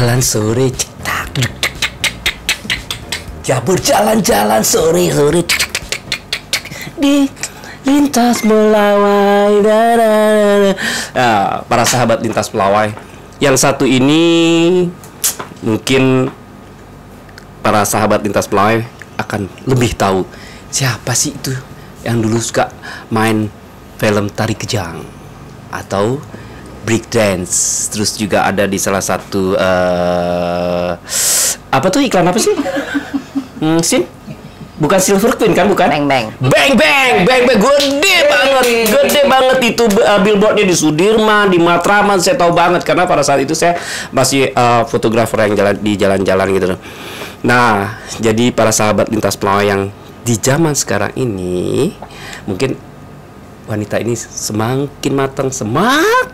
berjalan-jalan sore, cetak. Ya berjalan-jalan sore di lintas melawai. Nah, para sahabat lintas melawai, yang satu ini mungkin para sahabat lintas melawai akan lebih tahu siapa sih itu yang dulu suka main film tari kejang atau break dance. Terus juga ada di salah satu apa tuh, iklan apa sih? Sin? Bukan Silver Queen kan, bukan? Bang Bang. Bang Bang, Bang Bang, gede banget itu billboardnya di Sudirman, di Matraman. Saya tahu banget karena pada saat itu saya masih fotografer yang jalan-jalan gitu. Nah, jadi para sahabat lintas melawai yang di zaman sekarang ini, mungkin wanita ini semakin matang, semakin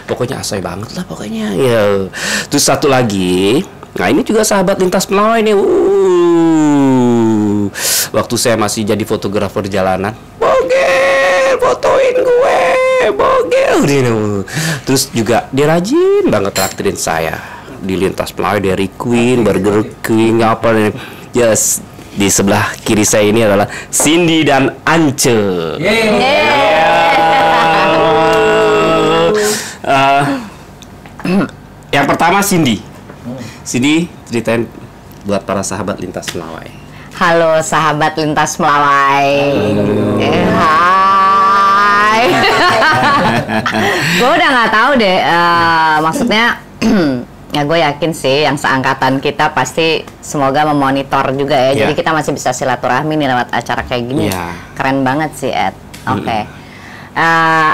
pokoknya asoy banget lah pokoknya ya. Terus satu lagi, nah ini juga sahabat lintas melawai nih. Waktu saya masih jadi fotografer jalanan, bogel, fotoin gue, bogel. Terus juga dia rajin banget traktirin saya di lintas melawai, Dairy Queen, Burger King, apa nih. Yes, di sebelah kiri saya ini adalah Cindy dan Ance. Yang pertama Cindy. Cindy, ceritain buat para sahabat lintas melawai. Halo sahabat lintas melawai. Hai. Gue udah nggak tahu deh. Maksudnya, ya gue yakin sih yang seangkatan kita pasti semoga memonitor juga ya. Jadi kita masih bisa silaturahmi nih lewat acara kayak gini. Keren banget sih, Ed. Oke.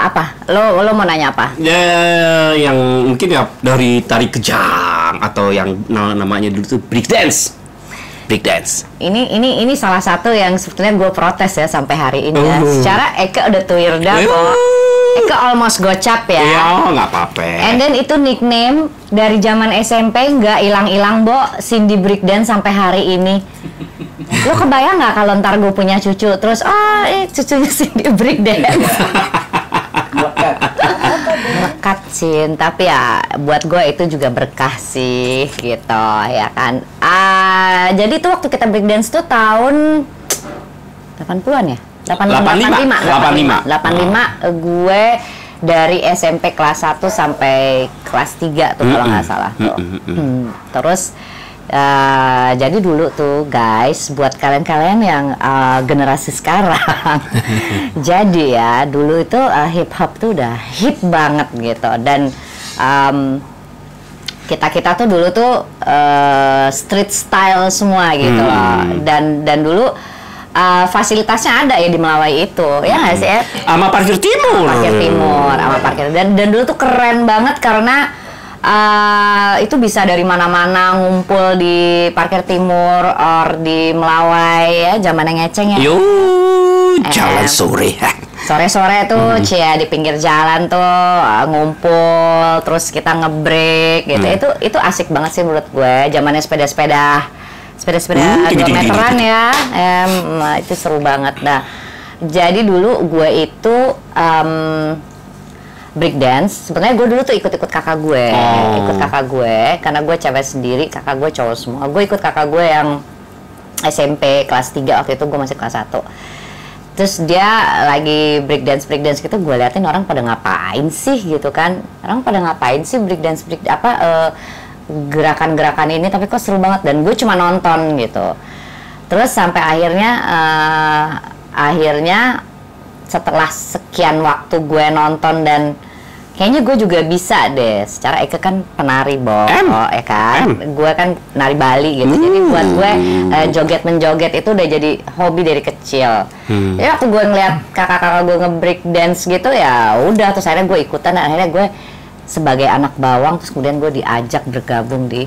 Apa? Lo mau nanya apa? Ya, yang mungkin ya dari tari kejang atau yang namanya dulu tuh break dance. Break dance. Ini salah satu yang sebetulnya gue protes ya sampai hari ini ya. Secara Eka udah tuirda kok. Eka almost gocap ya. Iya, nggak apa-apa. And then itu nickname dari zaman SMP nggak hilang-hilang, Bo. Cindy Breakdance sampai hari ini. Lo kebayang nggak kalau ntar gue punya cucu terus, cucunya Cindy Breakdance. Melekat sih, tapi ya buat gue itu juga berkah sih gitu ya kan. Jadi tuh waktu kita breakdance tuh tahun 80-an ya? 85 gue dari SMP kelas 1 sampai kelas 3 tuh kalau nggak salah tuh. Terus jadi dulu tuh guys, buat kalian-kalian yang generasi sekarang, jadi ya dulu itu hip hop tuh udah hip banget gitu. Dan kita tuh dulu tuh street style semua gitu loh. Dan dulu fasilitasnya ada ya di Melawai itu, ya nggak sih? Sama parkir timur. Sama parkir. Dan dulu tuh keren banget karena itu bisa dari mana-mana ngumpul di parkir timur or di Melawai ya, zaman yang ngeceng ya. Jalan sore. Sore-sore tuh cia di pinggir jalan tuh ngumpul, terus kita ngebreak gitu. Itu asik banget sih menurut gue. Zamannya sepeda 2 meteran ya. Itu seru banget. Nah, jadi dulu gue itu break dance. Sebenarnya gue dulu tuh ikut kakak gue. Karena gue cewek sendiri, kakak gue cowok semua. Gue ikut kakak gue yang SMP kelas 3, waktu itu gue masih kelas 1. Terus dia lagi break dance gitu, gue liatin orang pada ngapain sih gitu kan. Orang pada ngapain sih break dance gerakan-gerakan ini, tapi kok seru banget. Dan gue cuma nonton gitu. Terus sampai akhirnya setelah sekian waktu gue nonton dan kayaknya gue juga bisa deh. Secara Eka kan penari, ya kan? Gue kan penari Bali gitu. Jadi buat gue joget-menjoget itu udah jadi hobi dari kecil. Jadi waktu gue ngeliat kakak-kakak gue nge-break dance gitu, ya udah, terus akhirnya gue ikutan. Dan akhirnya gue sebagai anak bawang, terus kemudian gue diajak bergabung di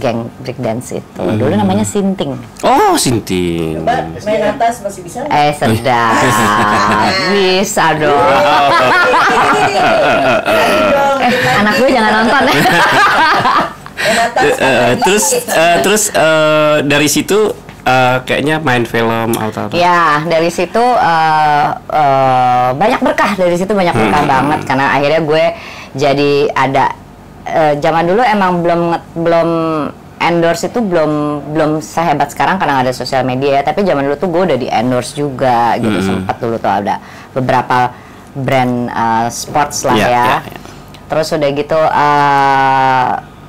geng break dance itu. Dulu namanya Sinting. Oh, Sinting. Coba main atas masih bisa? Sedap. Bisa dong. Anak gue jangan nonton ya. Terus dari situ kayaknya main film atau apa? Ya, dari situ banyak berkah. Dari situ banyak berkah banget, karena akhirnya gue Jadi ada zaman dulu emang belum endorse itu belum sehebat sekarang karena ada sosial media ya. Tapi zaman dulu tuh gue udah di endorse juga gitu. Sempat dulu tuh ada beberapa brand sports lah ya. Terus udah gitu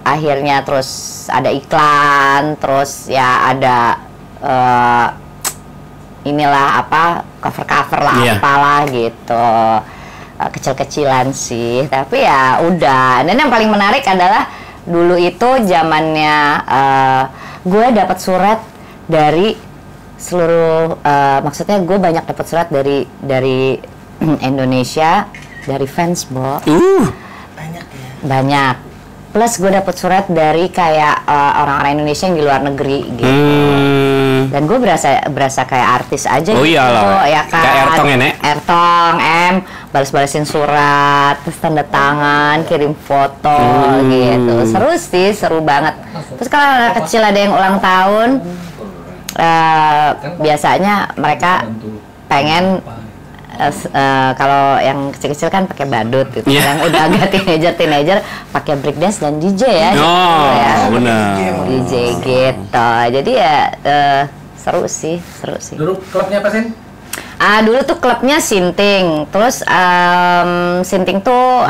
akhirnya terus ada iklan, terus ya ada inilah apa cover lah apalah gitu. Kecil-kecilan sih, tapi ya udah. Dan yang paling menarik adalah dulu itu zamannya gue dapat surat dari seluruh, maksudnya gue banyak dapat surat dari Indonesia, dari fans Banyak ya. banyak. Plus gue dapat surat dari kayak orang-orang Indonesia yang di luar negeri gitu. Dan gue berasa kayak artis aja gitu, ya kan. Kayak Ertong ya, Nek? Ertong, balas-balasin surat, terus tanda tangan, kirim foto gitu. Seru banget. Terus kalau anak kecil ada yang ulang tahun, biasanya mereka pengen kalau yang kecil-kecil kan pakai badut gitu. Yang udah agak teenager pakai breakdance dan DJ ya. Benar. DJ gitu. Jadi ya seru sih. Dulu klubnya apa sih? Dulu tuh klubnya Sinting. Terus Sinting tuh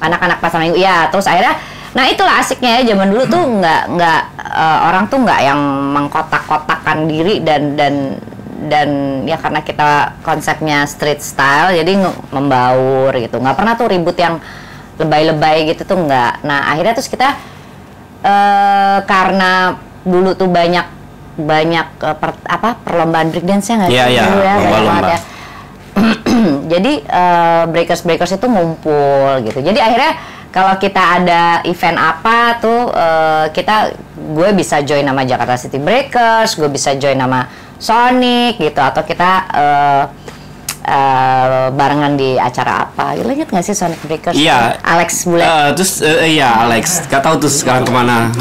anak-anak pasar minggu. Ya, terus akhirnya nah itulah asiknya ya, zaman dulu tuh nggak orang tuh nggak yang mengkotak-kotakan diri dan ya karena kita konsepnya street style jadi membaur gitu, nggak pernah tuh ribut yang lebay-lebay gitu tuh nggak. Nah akhirnya terus kita karena dulu tuh banyak perlombaan breakdance ya nggak sih? Iya, lomba-lomba. Jadi breakers itu ngumpul gitu. Jadi akhirnya kalau kita ada event apa tuh gue bisa join nama Jakarta City Breakers, gue bisa join nama Sonic gitu, atau kita barengan di acara apa? Lo inget nggak sih Sonic Breakers? Iya. Alex Bule. Terus Alex, gak tahu tuh sekarang kemana.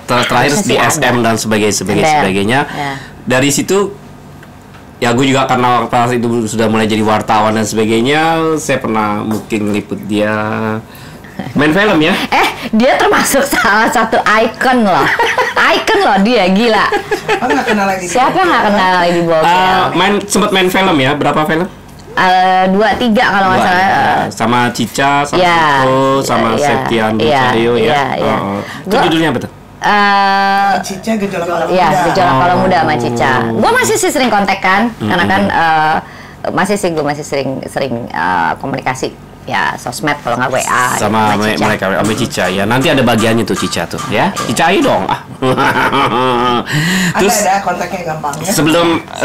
Terakhir di SM dan sebagainya. Ya. Dari situ, ya gue juga karena pas itu sudah mulai jadi wartawan dan sebagainya, saya pernah mungkin ngeliput dia main film ya. Dia termasuk salah satu ikon loh. Ikon loh dia, gila. Siapa nggak kenal Lady Bogel? Sempat main film ya, berapa film? 2-3 kalau nggak salah. Sama Cica, sama Iko, sama Septian Cahyo ya. Itu judulnya apa tuh? Cica Gejolak Kala Muda. Iya, Gejolak Kala Muda sama Cica. Gue masih sih sering kontak kan, karena kan gue masih sering komunikasi. Ya sosmed kalau nggak WA sama mereka sama Cica ya. Nanti ada bagiannya tuh Cica tuh ya. Cica ayo dong. Terus ada kontaknya gampang ya.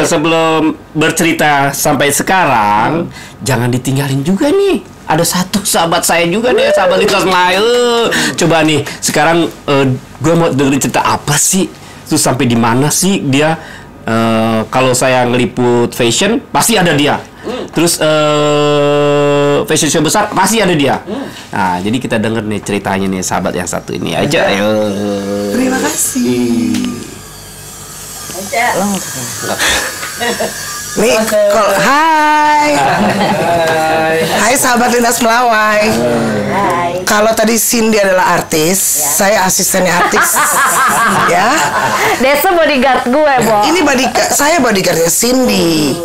Sebelum bercerita sampai sekarang, jangan ditinggalin juga nih. Ada satu sahabat saya juga nih, sahabat lintas Melayu. Coba nih, sekarang gue mau dengerin cerita apa sih? Terus sampai di mana sih dia? Kalau saya ngeliput fashion, pasti ada dia. Terus fashion show besar pasti ada dia. Nah, jadi kita denger nih ceritanya nih sahabat yang satu ini aja. Ayo. Terima kasih. Nih, hai sahabat lintas Melawai. Kalau tadi Cindy adalah artis, saya asistennya artis. Ya. Desa bodyguard gue, Bo. Ini saya bodyguardnya Cindy.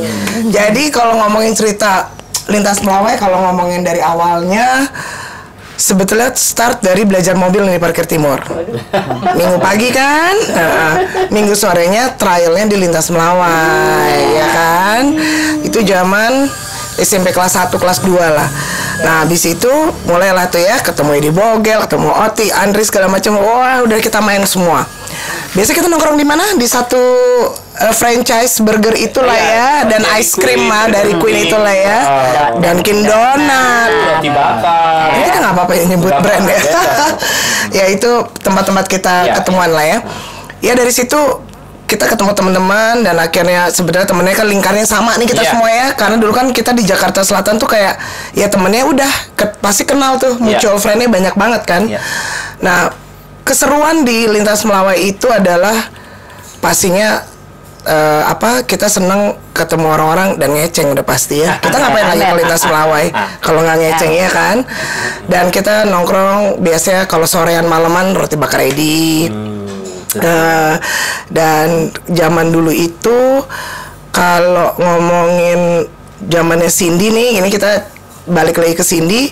Jadi kalau ngomongin cerita lintas Melawai, kalau ngomongin dari awalnya, sebetulnya start dari belajar mobil nih di Parkir Timur. Minggu pagi kan, minggu sorenya trialnya di lintas Melawai, ya kan. Itu zaman SMP kelas 1, kelas 2 lah. Nah, habis itu mulailah tuh ya, ketemu Edi Bogel, ketemu Oti, Andri segala macam. Wah, udah kita main semua. Biasa kita nongkrong di mana? Di satu franchise burger itulah ya, dan ice cream mah dari Queen itulah ya, Dunkin Donat. Roti bakar. Ini kan nggak apa-apa ya nyebut brand ya. Ya itu tempat-tempat kita ketemuan lah ya. Ya dari situ kita ketemu teman-teman dan akhirnya sebenarnya temennya kan lingkarnya sama nih kita semua ya, karena dulu kan kita di Jakarta Selatan tuh kayak ya temennya udah pasti kenal tuh, mutual friend-nya banyak banget kan. Nah keseruan di lintas Melawai itu adalah pastinya kita seneng ketemu orang-orang dan ngeceng udah pasti ya. Kita ngapain lagi ke lintas Melawai kalau nggak ngeceng ya kan. Dan kita nongkrong biasanya kalau sorean malaman roti bakar Edi. Dan zaman dulu itu kalau ngomongin zamannya Cindy nih, ini kita balik lagi ke Cindy.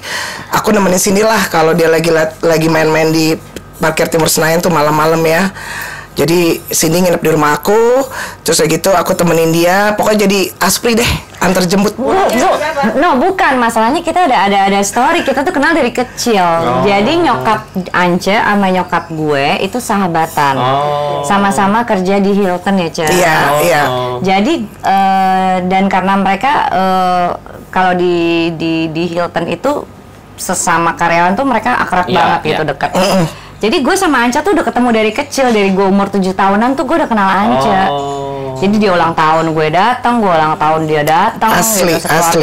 Aku nemenin Cindy lah kalau dia lagi main-main di Parkir Timur Senayan tuh malam-malam ya. Jadi Cindy nginep di rumah aku, terus kayak gitu aku temenin dia. Pokoknya jadi aspri deh, antar jemput. Bukan masalahnya, kita ada story. Kita tuh kenal dari kecil. Jadi nyokap Ance sama nyokap gue itu sahabatan. Sama-sama kerja di Hilton ya, Ce. Iya. Jadi dan karena mereka kalau di Hilton itu sesama karyawan tuh mereka akrab banget gitu, dekat. Jadi gue sama Anca tuh udah ketemu dari kecil, dari gue umur 7 tahunan tuh gue udah kenal Anca. Jadi dia ulang tahun gue datang, gue ulang tahun dia datang. Asli.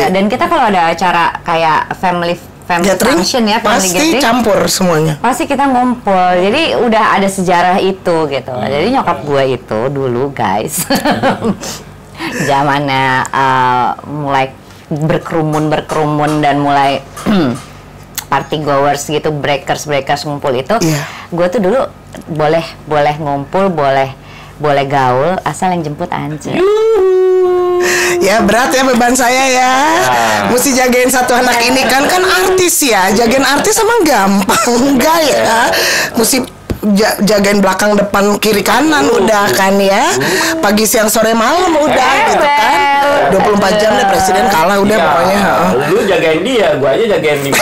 Dan kita kalau ada acara kayak family function ya, family pasti gathering, campur semuanya. pasti kita ngumpul. Jadi udah ada sejarah itu gitu. Jadi nyokap gue itu dulu guys, zamannya mulai berkerumun dan mulai party goers gitu, breakers ngumpul itu, gue tuh dulu boleh ngumpul, boleh gaul, asal yang jemput Ance. Ya berat ya beban saya ya. Mesti jagain satu anak ini kan artis ya. Jagain artis emang gampang enggak ya? Mesti jagain belakang depan kiri kanan udah kan ya. Pagi siang sore malam udah gitu kan. 24 jam deh presiden kalah udah pokoknya. Lu jagain dia, gua aja jagain nih.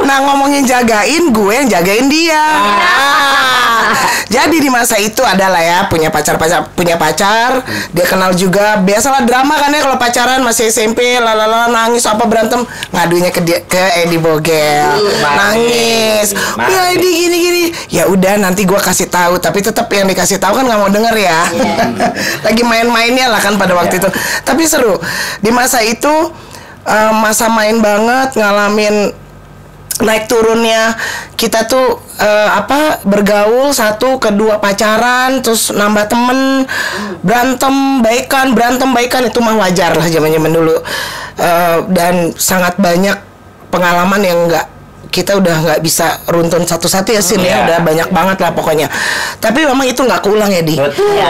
Nah ngomongin jagain, gue yang jagain dia. Jadi di masa itu adalah ya punya pacar, dia kenal juga. Biasalah drama kan ya kalau pacaran masih SMP, nangis apa berantem, ngadunya ke Edi Bogel. Nangis. Ya Edi gini. Ya udah nanti gue kasih tahu, tapi tetap yang dikasih tahu kan nggak mau denger ya. Lagi main-mainnya lah kan pada waktu itu. Tapi seru. Di masa itu masa main banget, ngalamin naik turunnya kita tuh bergaul, satu kedua pacaran, terus nambah temen, berantem baikan itu mah wajar lah zaman dulu. Dan sangat banyak pengalaman yang kita udah nggak bisa runtun satu-satu ya Sin ya, udah banyak banget lah pokoknya. Tapi memang itu nggak keulang ya Di.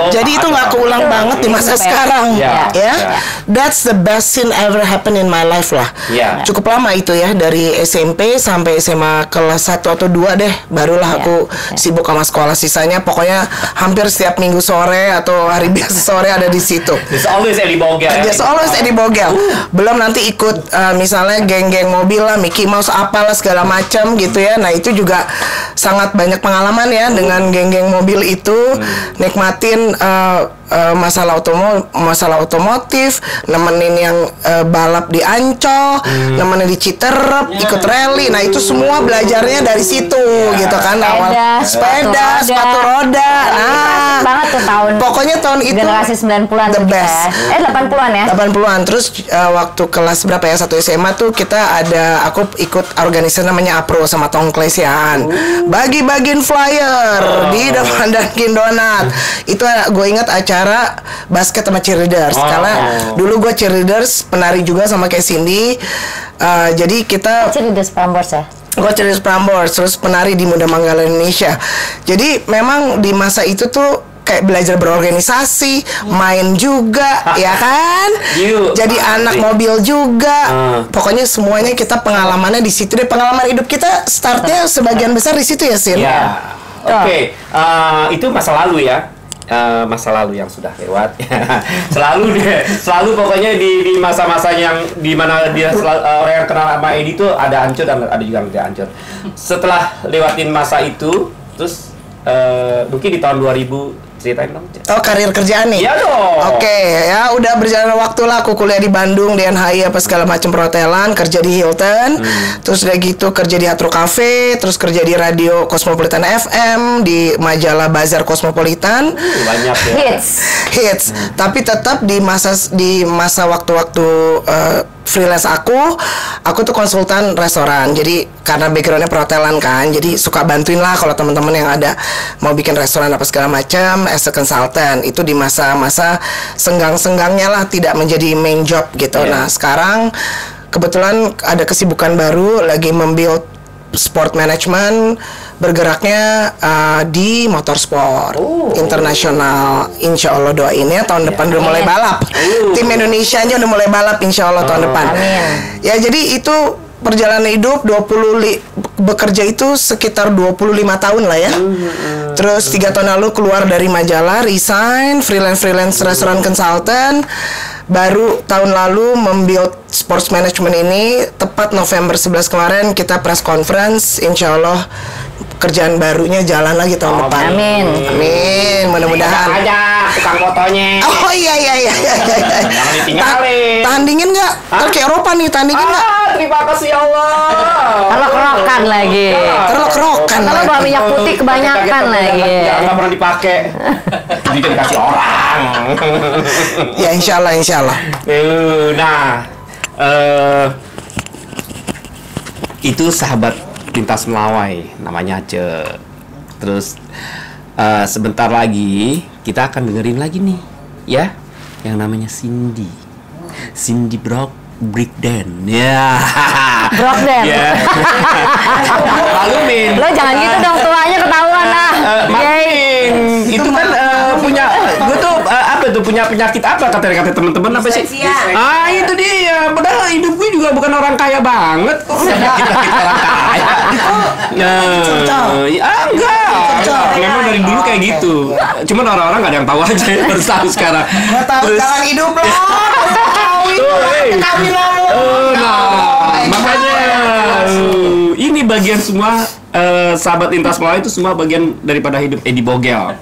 Jadi itu nggak keulang banget di masa sekarang ya. That's the best scene ever happen in my life lah. Cukup lama itu ya, dari SMP sampai SMA kelas 1 atau 2 deh, barulah aku sibuk sama sekolah. Sisanya pokoknya hampir setiap minggu sore atau hari biasa sore ada di situ. There's always Edi Bogel. There's always Edi Bogel. Belum nanti ikut misalnya geng-geng mobil lah, Mickey Mouse apalah segala macam gitu ya. Nah itu juga sangat banyak pengalaman ya dengan geng-geng mobil itu. Nikmatin masalah otomotif, nemenin yang balap di Ancol, nemenin di Citerep, ikut rally. Nah itu semua belajarnya dari situ gitu kan. Awal sepatu roda. Nah banget tuh pokoknya tahun itu generasi 90-an the best. 80-an ya. 80-an. Terus waktu kelas berapa ya, 1 SMA tuh aku ikut organisasi namanya APRO sama Tong Klesian. Bagi-bagiin flyer di depan Dunkin Donat. Itu gue ingat acara basket sama cheerleaders. Karena dulu gue cheerleaders, penari juga sama kayak Cindy. Jadi kita cheerleaders Prambors ya. Gue cheerleaders Prambors, terus penari di Muda Manggala Indonesia. Jadi memang di masa itu tuh kayak belajar berorganisasi, main juga, ya kan? Jadi anak mobil juga. Pokoknya semuanya kita pengalamannya di situ deh. Pengalaman hidup kita startnya sebagian besar di situ ya, Sin. Oke. Itu masa lalu ya. Masa lalu yang sudah lewat. selalu pokoknya di masa-masa yang dimana dia orang yang kenal sama Edi itu ada hancur dan ada juga yang tidak hancur. Setelah lewatin masa itu, terus mungkin di tahun 2000 ceritain dong. Oh, karir kerjaan nih? Iya dong. Oke, ya udah berjalan waktu lah. Aku kuliah di Bandung, di NHI apa segala macam perhotelan, kerja di Hilton, terus udah gitu kerja di Hatro Cafe, terus kerja di radio Cosmopolitan FM, di majalah Bazar Cosmopolitan. Banyak ya. Hits. Tapi tetap di masa waktu-waktu freelance aku tuh konsultan restoran. Jadi karena backgroundnya perhotelan kan, jadi suka bantuin lah kalau teman-teman yang ada mau bikin restoran apa segala macam as a consultant. Itu di masa-masa senggang-senggangnya lah, tidak menjadi main job gitu. Nah sekarang kebetulan ada kesibukan baru, lagi membuild sport management, bergeraknya di motorsport internasional. Insya Allah doain ya, tahun depan udah mulai balap. Tim Indonesia aja udah mulai balap insya Allah tahun depan. Amin. Ya jadi itu perjalanan hidup bekerja itu sekitar 25 tahun lah ya. Terus 3 tahun lalu keluar dari majalah, resign, freelance restoran consultant. Baru tahun lalu membuild sports management ini, tepat November 11 kemarin kita press conference. Insya Allah kerjaan barunya jalan lagi tahun depan. Amin. Amin, mudah-mudahan. Aja tukang fotonya. Oh iya. Jangan ditinggalin. Tandingin nggak? Kan ke Eropa nih, tandingin nggak? Terima kasih ya Allah. Kalau kerokan lagi. Terus kerokan Kalau bawa minyak putih kebanyakan lagi. Nggak pernah dipakai. Jadi kan dikasih orang. Ya insya Allah. Nah, itu sahabat lintas Melawai, namanya Ace. Terus sebentar lagi kita akan dengerin lagi nih, ya, yang namanya Cindy Breakdance. Ya. Breakdance. Ya. Maklumin. Lo jangan gitu dong, tuanya ketahuan lah. Maklumin. Itu kan punya, gue tuh apa tuh, punya penyakit apa kata teman-teman apa sih? Itu dia. Padahal hidup gue juga bukan orang kaya banget kok. Kita orang kaya. Enggak. Memang dari dulu kayak gitu. Cuman orang-orang nggak ada yang tahu aja, baru tahu sekarang. Nggak tahu jalan hidup lo. Makanya ini bagian semua sahabat lintas Melawai itu semua bagian daripada hidup Edi Bogel.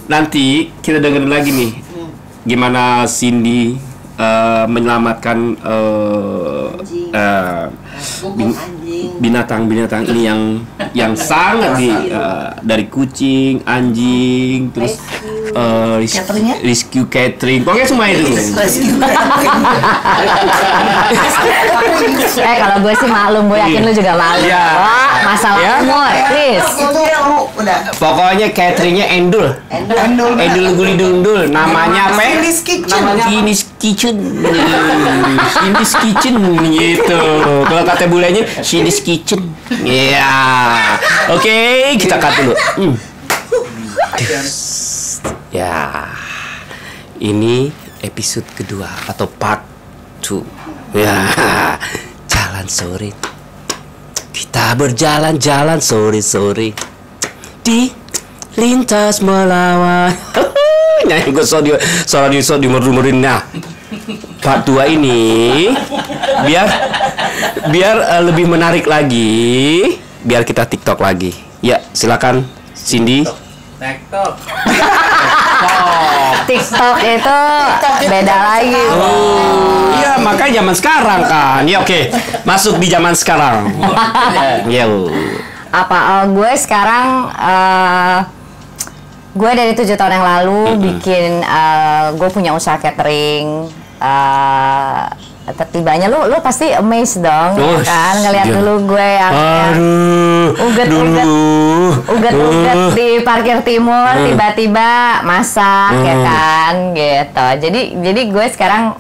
Nanti kita dengerin lagi nih gimana Cindy menyelamatkan binatang-binatang ini yang sangat dari kucing, anjing, terus rescue catering, pokoknya semua itu. Kalau gue sih maklum, gue yakin lu juga maklum. Iya. Wah, masalah umur, please. Itu udah. Pokoknya cateringnya Endul Guli Dundul, namanya apa? Cindy's Kitchen. Cindy's Kitchen. Cindy's Kitchen gitu. Kalau kata bulenya Cindy's Kitchen. Iya. Oke, kita cut dulu. Ya. Ini episode kedua atau part 2. Ya. Jalan sore. Kita berjalan-jalan sore-sore di lintas Melawai. Nyanyi gue suara di merdu-merduin. Nah, part 2 ini biar lebih menarik lagi, biar kita TikTok lagi. Ya, silakan Cindy. TikTok itu beda lagi. Iya, makanya zaman sekarang kan. Ya oke, masuk di zaman sekarang. Ya. Gue sekarang gue dari 7 tahun yang lalu bikin gue punya usaha catering. Tibanya lu pasti amazed dong, ya kan, ngeliat dulu gue yang uget di parkir timur, tiba-tiba masak, ya kan, gitu. Jadi gue sekarang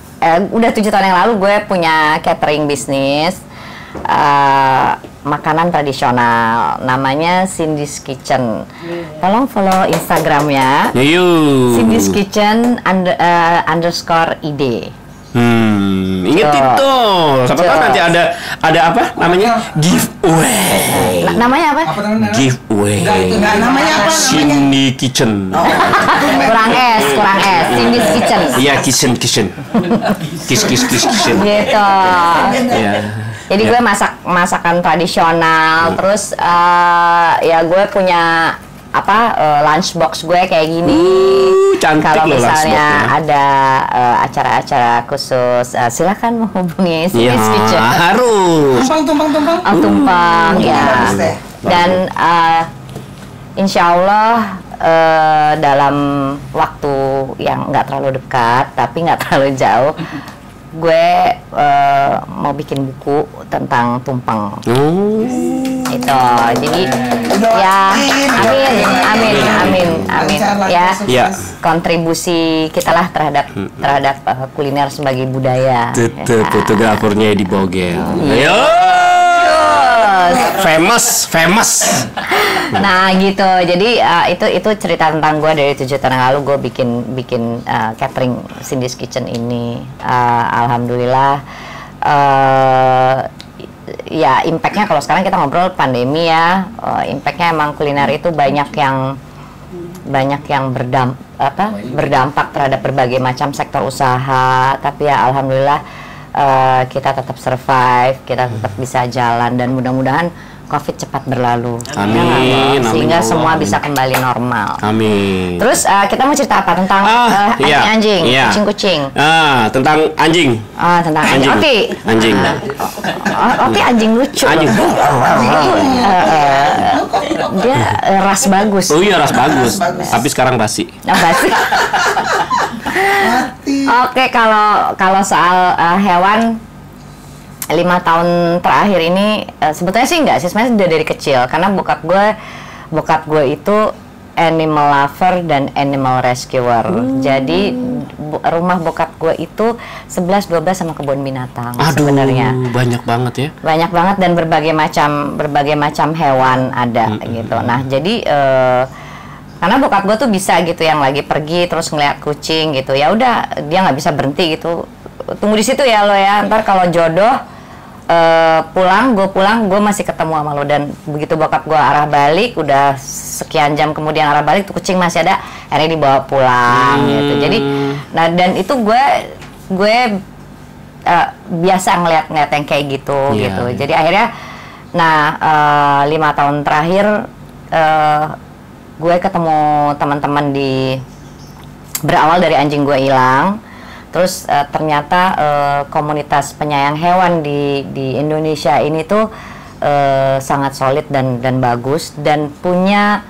udah 7 tahun yang lalu gue punya catering bisnis, makanan tradisional, namanya Cindy's Kitchen. Tolong follow Instagramnya, Cindy's Kitchen _id. Inget itu. Siapa tahu nanti ada apa namanya? Giveaway. Namanya apa? Giveaway. Nggak, namanya apa? Cindy Kitchen. Kurang S. Cindy's Kitchen. Iya, kitchen. Kitchen. Gitu. Iya. Jadi gue masakan tradisional, terus ya gue punya lunchbox gue kayak gini. Kalau misalnya ada acara-acara khusus, silakan menghubungi Cindy's Kitchen. Harus. Tumpang ya. Dan insya Allah dalam waktu yang nggak terlalu dekat tapi nggak terlalu jauh, gue mau bikin buku tentang tumpeng. Itu jadi ya amin ya, kontribusi kita lah terhadap kuliner sebagai budaya. Fotografernya di Bogel. Ayo. Famous. Nah gitu, jadi itu cerita tentang gue dari 7 tahun yang lalu. Gue bikin catering Cindy's Kitchen ini. Alhamdulillah ya impactnya, kalau sekarang kita ngobrol pandemi ya, impactnya emang kuliner itu banyak yang berdampak terhadap berbagai macam sektor usaha. Tapi ya alhamdulillah kita tetap survive, kita tetap bisa jalan, dan mudah-mudahan COVID cepat berlalu. Amin. Sehingga semua bisa kembali normal. Amin. Terus kita mau cerita apa tentang anjing-anjing, kucing-kucing? Tentang anjing. Tentang anjing. Anjing. Oke, anjing lucu. Anjing. Dia ras bagus. Oh iya, ras bagus. Tapi sekarang basi. Basi. Oke, kalau soal hewan, 5 tahun terakhir ini sebetulnya sih enggak sih, sebenarnya udah dari kecil, karena bokap gue itu animal lover dan animal rescuer. Jadi rumah bokap gue itu 11-12 sama kebun binatang sebenarnya. Banyak banget ya. Banyak banget, dan berbagai macam hewan ada gitu. Nah, jadi karena bokap gue tuh bisa gitu, yang lagi pergi terus ngeliat kucing gitu, ya udah dia nggak bisa berhenti gitu. Tunggu di situ ya lo ya, ntar kalau jodoh gue masih ketemu sama lo. Dan begitu bokap gue arah balik, udah sekian jam kemudian arah balik, tuh kucing masih ada, akhirnya dibawa pulang gitu. Jadi nah, dan itu gue biasa ngeliat yang kayak gitu gitu. Jadi akhirnya 5 tahun terakhir gue ketemu teman-teman berawal dari anjing gue hilang. Terus ternyata komunitas penyayang hewan di Indonesia ini tuh sangat solid dan bagus, dan punya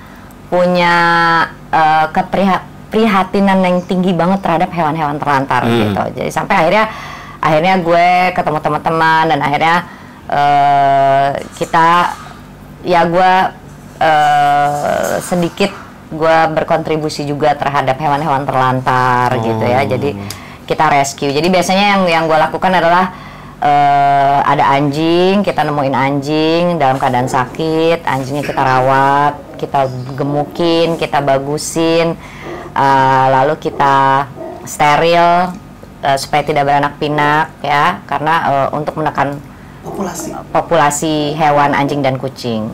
keprihatinan yang tinggi banget terhadap hewan-hewan terlantar gitu. Jadi sampai akhirnya gue ketemu teman-teman, dan akhirnya gue sedikit berkontribusi juga terhadap hewan-hewan terlantar gitu ya. Jadi kita rescue. Jadi biasanya yang gue lakukan adalah ada anjing, kita nemuin anjing dalam keadaan sakit, anjingnya kita rawat, kita gemukin, kita bagusin, lalu kita steril supaya tidak beranak pinak ya, karena untuk menekan populasi hewan anjing dan kucing.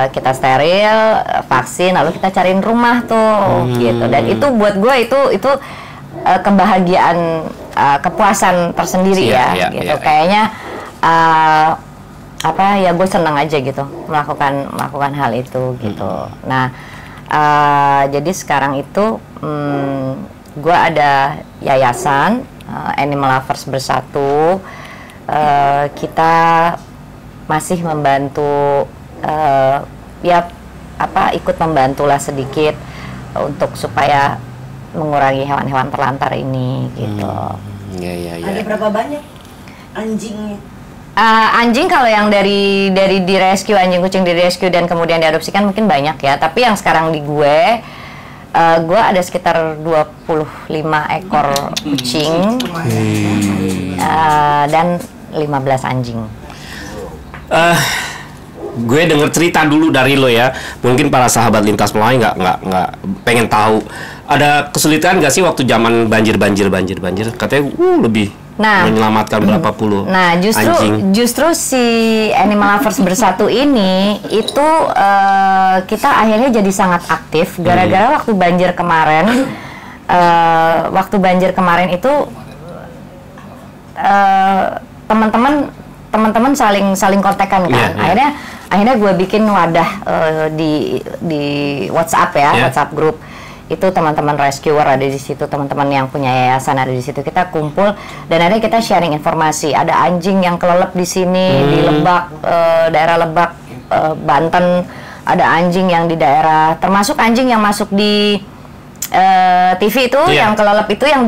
Kita steril, vaksin, lalu kita cariin rumah tuh gitu. Dan itu buat gue itu kebahagiaan, kepuasan tersendiri gitu. Kayaknya gue senang aja gitu melakukan hal itu gitu. Nah, jadi sekarang itu gue ada yayasan Animal Lovers Bersatu. Kita masih membantu ikut membantulah sedikit untuk supaya mengurangi hewan-hewan terlantar ini gitu. Ada berapa banyak anjingnya? Anjing kalau yang dari di rescue, anjing kucing di rescue dan kemudian diadopsikan mungkin banyak ya. Tapi yang sekarang di gue ada sekitar 25 ekor kucing dan 15 anjing. Gue denger cerita dulu dari lo ya. Mungkin para sahabat Lintas Melayu nggak pengen tahu. Ada kesulitan nggak sih waktu zaman banjir? Katanya lebih menyelamatkan berapa puluh anjing. Justru si Animal Lovers Bersatu ini itu kita akhirnya jadi sangat aktif gara-gara waktu banjir kemarin. Waktu banjir kemarin itu teman-teman saling kontekan kan. Akhirnya gue bikin wadah di WhatsApp ya, WhatsApp group. Itu teman-teman rescuer ada di situ, teman-teman yang punya yayasan ada di situ. Kita kumpul dan akhirnya kita sharing informasi. Ada anjing yang kelelep di sini di Lebak, daerah Lebak, Banten. Ada anjing yang di daerah, termasuk anjing yang masuk di TV itu yang kelelep itu yang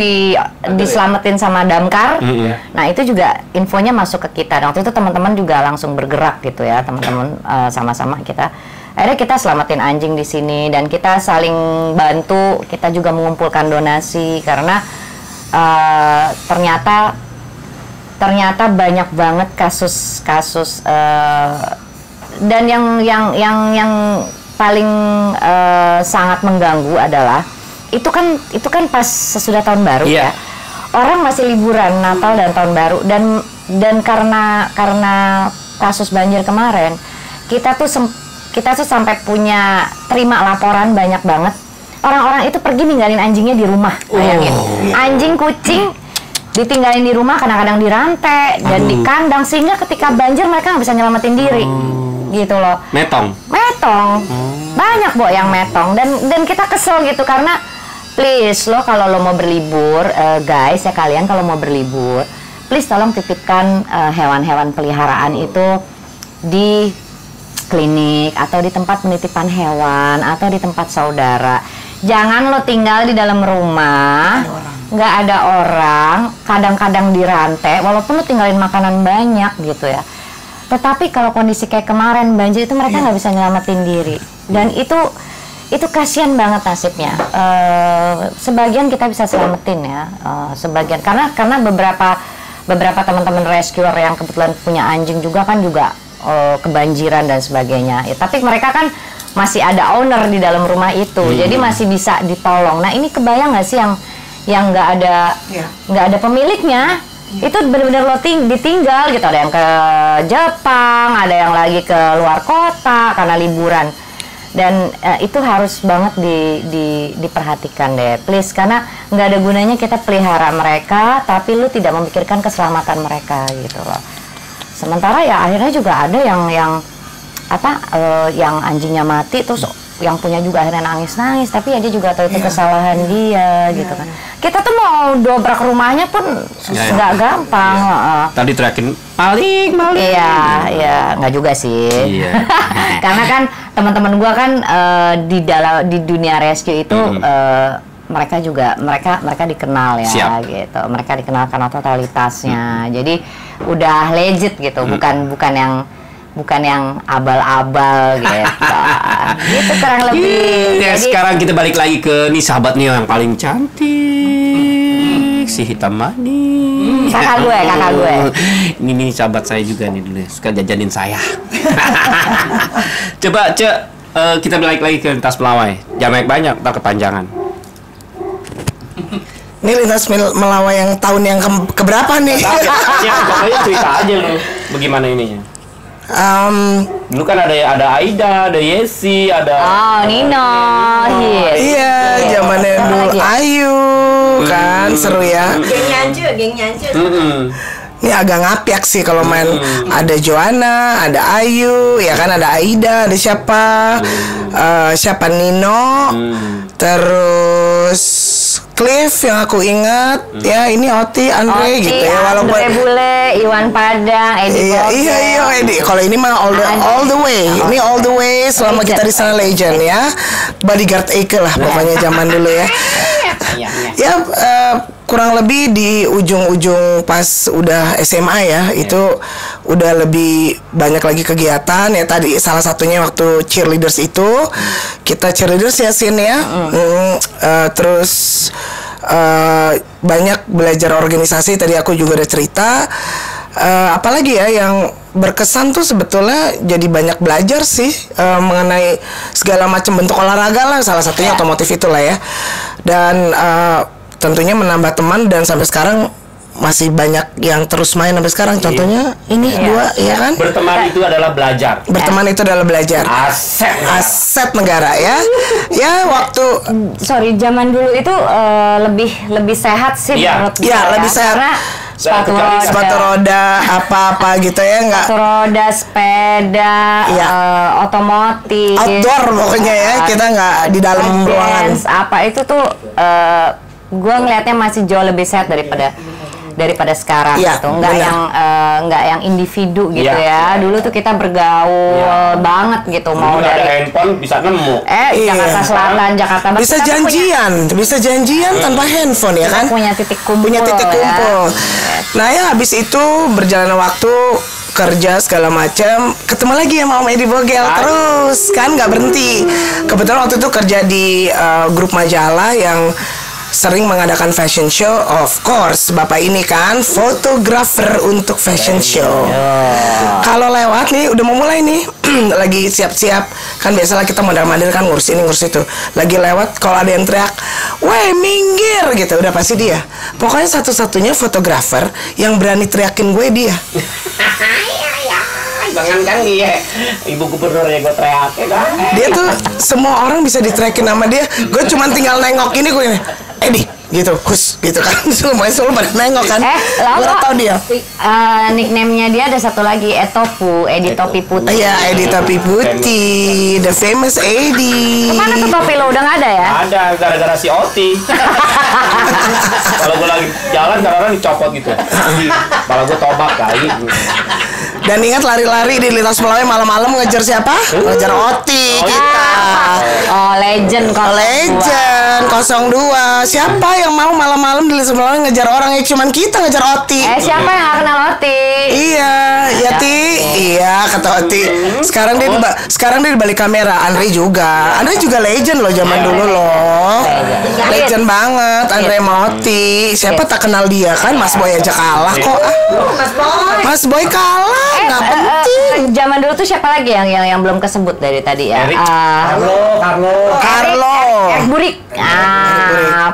diselamatin sama damkar. Nah itu juga infonya masuk ke kita. Waktu itu teman-teman juga langsung bergerak gitu ya, teman-teman sama-sama kita. Akhirnya kita selamatin anjing di sini dan kita saling bantu. Kita juga mengumpulkan donasi karena ternyata banyak banget kasus-kasus dan yang paling sangat mengganggu adalah itu kan pas sesudah tahun baru ya, orang masih liburan Natal dan tahun baru dan karena kasus banjir kemarin kita tuh sampai terima laporan banyak banget orang-orang itu pergi ninggalin anjingnya di rumah, bayangin anjing kucing ditinggalin di rumah, kadang-kadang dirantai dan di kandang sehingga ketika banjir mereka nggak bisa nyelamatin diri gitu loh. Metong banyak yang metong dan kita kesel gitu karena please lo kalau lo mau berlibur guys ya, kalian kalau mau berlibur please tolong titipkan hewan-hewan peliharaan itu di klinik atau di tempat penitipan hewan atau di tempat saudara. Jangan lo tinggal di dalam rumah nggak ada orang, kadang-kadang dirantai walaupun lo tinggalin makanan banyak gitu ya. Tetapi kalau kondisi kayak kemarin banjir itu mereka nggak bisa nyelamatin diri dan itu kasihan banget nasibnya. Sebagian kita bisa selamatin ya, sebagian karena beberapa teman-teman rescuer yang kebetulan punya anjing juga kan juga kebanjiran dan sebagainya. Ya, tapi mereka kan masih ada owner di dalam rumah itu, jadi masih bisa ditolong. Nah ini kebayang nggak sih yang nggak ada pemiliknya? Itu benar-benar lo ditinggal gitu. Ada yang ke Jepang, ada yang lagi ke luar kota karena liburan. Dan itu harus banget diperhatikan deh, please, karena nggak ada gunanya kita pelihara mereka tapi lu tidak memikirkan keselamatan mereka gitu loh. Sementara ya akhirnya juga ada yang anjingnya mati terus yang punya juga akhirnya nangis-nangis, tapi ya dia juga tahu itu kesalahan dia gitu kan. Kita tuh mau dobrak rumahnya pun nggak gampang. Tadi teriakin maling. Iya, nggak juga sih. Karena kan teman-teman gua kan di dunia rescue itu mereka dikenal ya. Gitu. Mereka dikenal karena totalitasnya. Jadi udah legit gitu, bukan yang abal-abal gitu. Gitu kurang lebih. Ya, jadi, sekarang kita balik lagi ke nih sahabat nih yang paling cantik, si hitam manis. Kakak gue. Ini sahabat saya juga nih dulu, suka jajanin saya. Coba kita balik lagi ke lintas Melawai. Jangan banyak, tak kepanjangan. Ini lintas Melawai yang tahun yang keberapa nih? Ya, pokoknya cerita aja lu. Bagaimana ininya? Dulu kan ada Aida, ada Yesi, ada Nino. Iya, zamannya dulu Ayu kan seru ya. Geng nyancu. Ini agak ngapiak sih kalau main. Ada Joanna, ada Ayu, ya kan, ada Aida, ada siapa Nino, terus Cliff yang aku ingat, ya ini Oti, Andre gitu ya, walaupun Andre Bule, Iwan Padang, Edi iya Edi. Kalau ini mah all the way, ini all the way selama kita di sana legend ya, bodyguard Eike lah pokoknya zaman dulu ya. Ya kurang lebih di ujung-ujung pas udah SMA ya, itu udah lebih banyak lagi kegiatan ya. Tadi salah satunya waktu cheerleaders itu kita cheerleaders ya Sin ya. Terus banyak belajar organisasi, tadi aku juga udah cerita. Apalagi ya yang berkesan tuh sebetulnya jadi banyak belajar sih mengenai segala macam bentuk olahraga lah, salah satunya otomotif itulah ya. Dan tentunya menambah teman dan sampai sekarang masih banyak yang terus main sampai sekarang. Contohnya ini dua ya kan. Berteman itu adalah belajar. Berteman itu adalah belajar. Aset negara ya. Ya waktu zaman dulu itu lebih sehat sih menurut gue. Iya, lebih sehat. Karena sepatu roda apa gitu ya, nggak sepatu roda, sepeda, otomotif, outdoor pokoknya ya, kita nggak di dalam ruangan. Apa itu tuh gue ngelihatnya masih jauh lebih sehat daripada daripada sekarang Iya, gitu. Nggak yang individu gitu ya. Dulu tuh kita bergaul banget gitu, mau Dulu ada dari handphone bisa nemu. Jakarta Selatan, Jakarta Barat. Bisa kita tuh bisa janjian tanpa handphone ya kita kan? punya titik kumpul. Punya titik ya. kumpul. Nah ya habis itu berjalan waktu kerja segala macam, ketemu lagi sama Om Edi Bogel terus kan nggak berhenti. Kebetulan waktu itu kerja di grup majalah yang sering mengadakan fashion show. Of course Bapak ini kan fotografer untuk fashion show. Kalau lewat nih udah mau mulai nih lagi siap-siap kan, biasalah kita mondar-mandir kan ngurus ini ngurus itu. Lagi lewat kalau ada yang teriak, "Weh minggir," gitu, udah pasti dia. Pokoknya satu-satunya fotografer yang berani teriakin gue dia. Jangan kan dia ibu gubernur ya gue teriak kan. Dia tuh semua orang bisa diteriakin sama dia. Gue cuma tinggal nengok ini gue ini, Edi gitu, Kus gitu kan. Semuanya selalu pada nengok kan. Gue tau dia. Nickname-nya dia ada satu lagi, Edi Topi Putih. Iya, Edi Topi Putih, the famous Edi. Kemana tuh topi lo, udah nggak ada ya? Ada gara-gara si Oti. Kalau gue lagi jalan kadang-kadang dicopot gitu. Malah gue tobak kali. Dan ingat lari-lari di lintas Melawai malam-malam ngejar siapa? Ngejar Oti kita. Oh, legend kalau Legend 02. Siapa yang mau malam-malam di lintas Melawai ngejar orang? Ya cuman kita ngejar Oti. Siapa yang nggak kenal Oti? Iya, ya Ti. Iya, kata Oti. Sekarang dia di balik kamera. Andre juga legend loh zaman dulu loh. Legend banget Andre sama Oti. Siapa tak kenal dia kan? Mas Boy aja kalah kok. Mas Boy kalah. Nggak penting. Zaman dulu tuh siapa lagi yang belum kesebut dari tadi ya? Carlo. Erick Burik.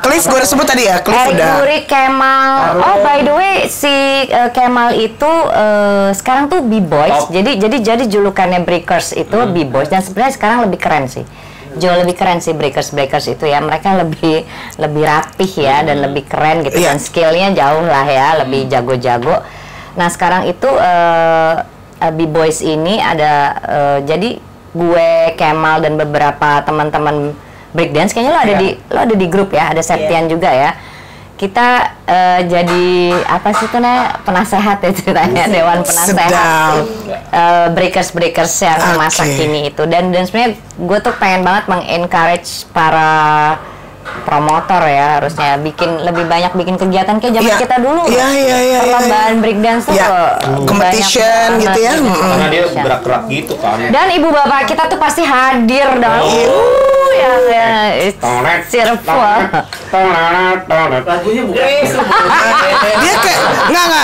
Cliff gue udah sebut tadi ya. Cliff Erick udah. Burik, Kemal. Oh, by the way, si Kemal itu sekarang tuh B-Boys. Jadi julukannya Breakers itu B-Boys, dan sebenarnya sekarang lebih keren sih. Jauh lebih keren sih Breakers itu ya. Mereka lebih rapih ya, dan lebih keren gitu, dan skillnya jauh lah ya, lebih jago-jago. Nah sekarang itu B-Boys ini ada jadi gue, Kemal, dan beberapa teman-teman breakdance, kayaknya lo ada di grup ya, ada Septian juga ya. Kita jadi apa sih tuh penasehat ya ceritanya, dewan penasehat breakers yang masa kini itu. Dan sebenarnya gue tuh pengen banget mengencourage para promotor ya, harusnya lebih banyak bikin kegiatan kayak zaman kita dulu. Perlombaan breakdance tuh competition gitu ya. Karena dia gerak-gerak gitu kan. Dan ibu bapak kita tuh pasti hadir dong. Lagunya bukan.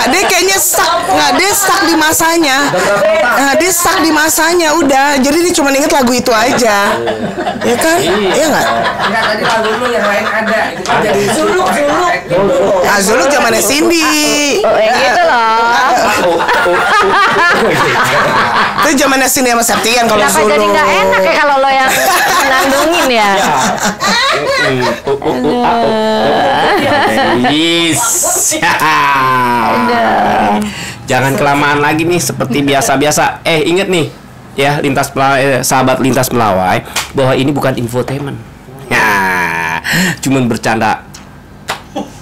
Dia kayaknya stuck di masanya. Dia stuck di masanya udah. Jadi dia cuma inget lagu itu aja. Ya kan? Iya nggak? Enggak, tadi lagu lu yang lain ada. Itu kan jadi Zuluk. Zuluk zamannya Cindy. Gitu loh. Itu zamannya Cindy sama Septian kalau Kenapa Zuluk. jadi nggak enak ya kalau lo yang nandungin ya? Jangan kelamaan lagi nih seperti biasa-biasa. Inget nih ya, sahabat lintas Melawai, bahwa ini bukan infotainment. Cuman bercanda.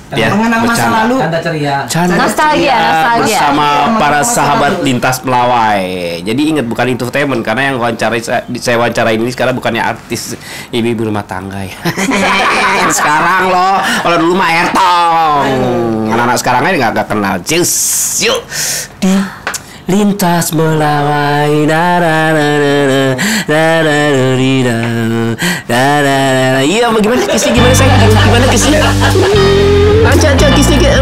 Ya, mengenang masa lalu. Canda ceria. Nostalgia. Bersama para sahabat lintas Melawai. Jadi ingat, bukan entertainment, karena yang saya wawancarai ini sekarang bukannya artis, ibu rumah tangga ya. Sekarang loh, kalau dulu mah Ertong. Anak-anak sekarang aja nggak kenal. Yuk di lintas Melawai, iya, bagaimana kisnya? Gimana saya? Gimana kisnya? Aja kisnya.